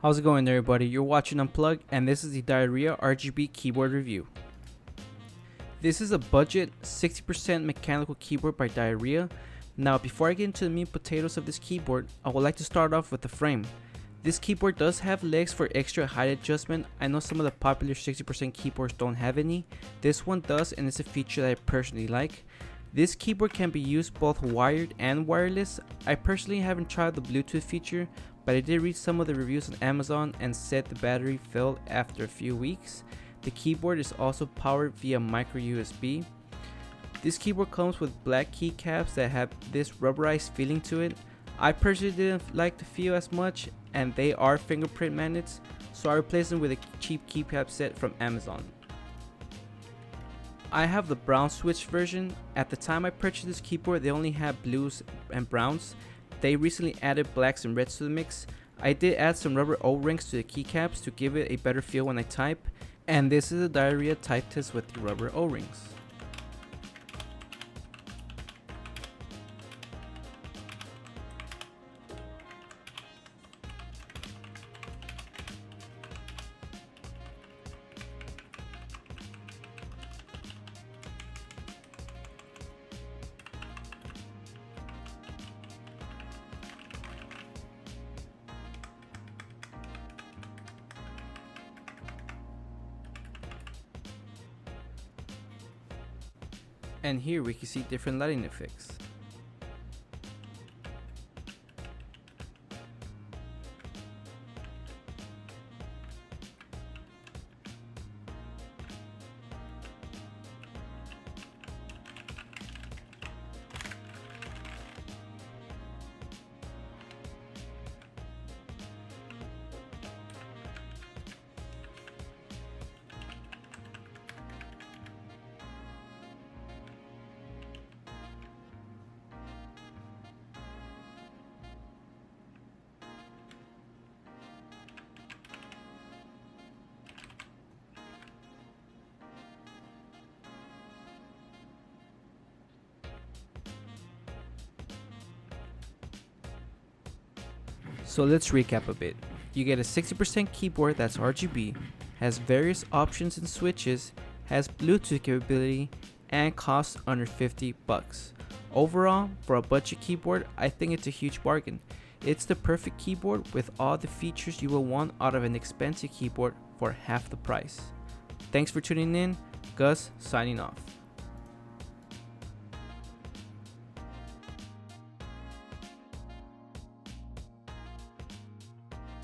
How's it going, everybody? You're watching Unplug, and this is the Dierya RGB keyboard review. This is a budget 60% mechanical keyboard by Dierya. Now, before I get into the meat and potatoes of this keyboard, I would like to start off with the frame. This keyboard does have legs for extra height adjustment. I know some of the popular 60% keyboards don't have any. This one does, and it's a feature that I personally like. This keyboard can be used both wired and wireless. I personally haven't tried the Bluetooth feature, but I did read some of the reviews on Amazon and said the battery failed after a few weeks. The keyboard is also powered via micro USB. This keyboard comes with black keycaps that have this rubberized feeling to it. I personally didn't like the feel as much, and they are fingerprint magnets, so I replaced them with a cheap keycap set from Amazon. I have the brown switch version. At the time I purchased this keyboard, they only had blues and browns. They recently added blacks and reds to the mix. I did add some rubber O-rings to the keycaps to give it a better feel when I type, and this is a Dierya type test with the rubber O-rings. And here we can see different lighting effects. So let's recap a bit. You get a 60% keyboard that's RGB, has various options and switches, has Bluetooth capability, and costs under $50. Overall, for a budget keyboard, I think it's a huge bargain. It's the perfect keyboard with all the features you will want out of an expensive keyboard for half the price. Thanks for tuning in. Gus signing off.